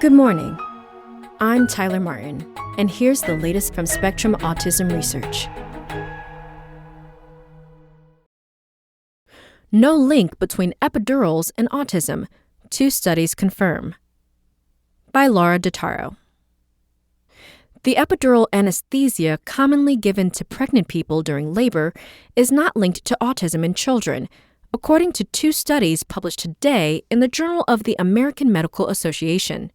Good morning. I'm Tyler Martin, and here's the latest from Spectrum Autism Research. No link between epidurals and autism, 2 studies confirm. By Laura Dottaro. The epidural anesthesia commonly given to pregnant people during labor is not linked to autism in children, according to 2 studies published today in the Journal of the American Medical Association.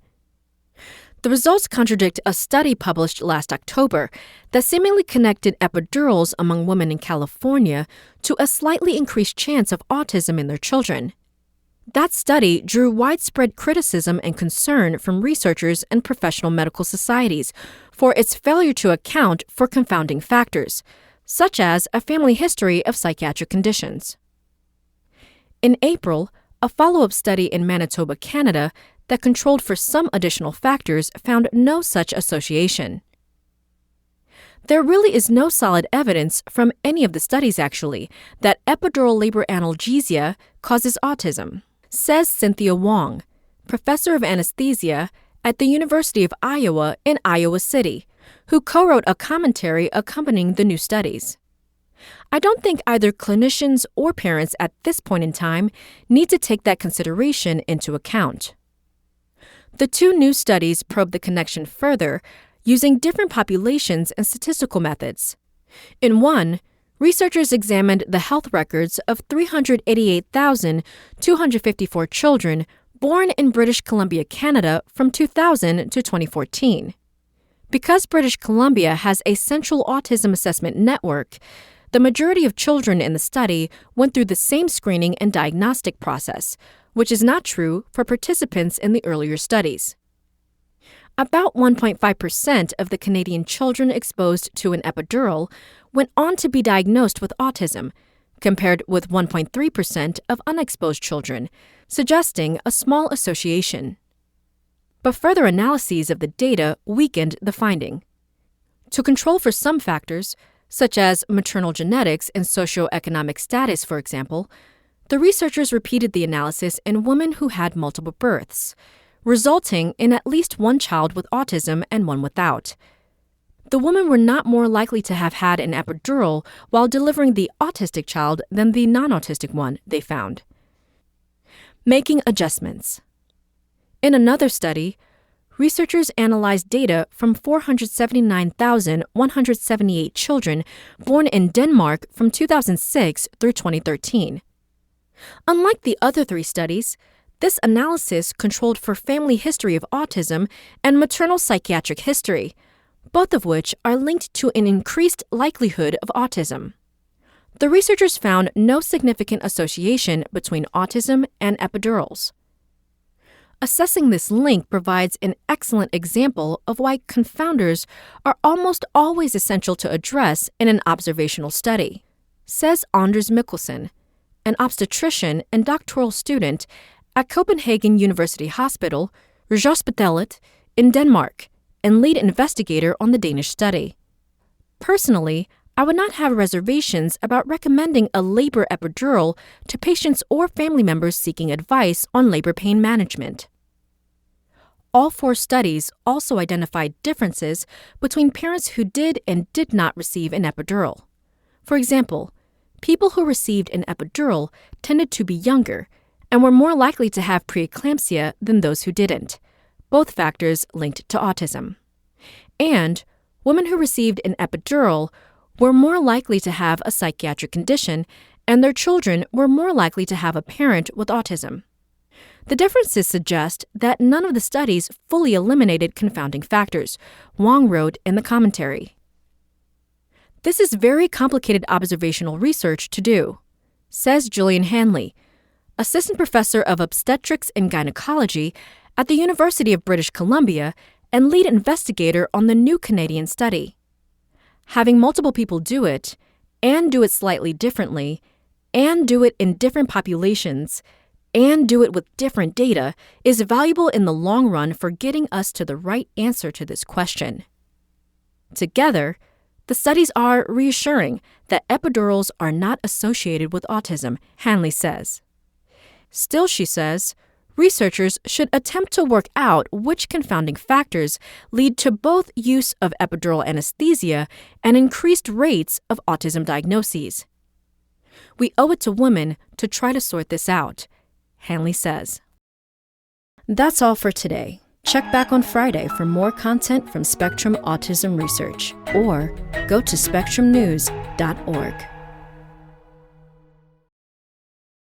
The results contradict a study published last October that seemingly connected epidurals among women in California to a slightly increased chance of autism in their children. That study drew widespread criticism and concern from researchers and professional medical societies for its failure to account for confounding factors, such as a family history of psychiatric conditions. In April, a follow-up study in Manitoba, Canada, that controlled for some additional factors found no such association. There really is no solid evidence from any of the studies, actually, that epidural labor analgesia causes autism, says Cynthia Wong, professor of anesthesia at the University of Iowa in Iowa City, who co-wrote a commentary accompanying the new studies. I don't think either clinicians or parents at this point in time need to take that consideration into account. The 2 new studies probe the connection further using different populations and statistical methods. In one, researchers examined the health records of 388,254 children born in British Columbia, Canada from 2000 to 2014. Because British Columbia has a central autism assessment network, the majority of children in the study went through the same screening and diagnostic process, which is not true for participants in the earlier studies. About 1.5% of the Canadian children exposed to an epidural went on to be diagnosed with autism, compared with 1.3% of unexposed children, suggesting a small association. But further analyses of the data weakened the finding. To control for some factors, such as maternal genetics and socioeconomic status, for example, the researchers repeated the analysis in women who had multiple births, resulting in at least 1 child with autism and 1 without. The women were not more likely to have had an epidural while delivering the autistic child than the non-autistic one, they found. Making adjustments. In another study, researchers analyzed data from 479,178 children born in Denmark from 2006 through 2013. Unlike the other 3 studies, this analysis controlled for family history of autism and maternal psychiatric history, both of which are linked to an increased likelihood of autism. The researchers found no significant association between autism and epidurals. Assessing this link provides an excellent example of why confounders are almost always essential to address in an observational study, says Anders Mikkelsen, an obstetrician and doctoral student at Copenhagen University Hospital, Rigshospitalet, in Denmark, and lead investigator on the Danish study. Personally, I would not have reservations about recommending a labor epidural to patients or family members seeking advice on labor pain management. All 4 studies also identified differences between parents who did and did not receive an epidural. For example, people who received an epidural tended to be younger and were more likely to have preeclampsia than those who didn't, both factors linked to autism. And women who received an epidural were more likely to have a psychiatric condition, and their children were more likely to have a parent with autism. The differences suggest that none of the studies fully eliminated confounding factors, Wong wrote in the commentary. This is very complicated observational research to do, says Julian Hanley, assistant professor of obstetrics and gynecology at the University of British Columbia and lead investigator on the new Canadian study. Having multiple people do it, and do it slightly differently, and do it in different populations, and do it with different data is valuable in the long run for getting us to the right answer to this question. Together, the studies are reassuring that epidurals are not associated with autism, Hanley says. Still, she says, researchers should attempt to work out which confounding factors lead to both use of epidural anesthesia and increased rates of autism diagnoses. We owe it to women to try to sort this out, Hanley says. That's all for today. Check back on Friday for more content from Spectrum Autism Research, or go to spectrumnews.org.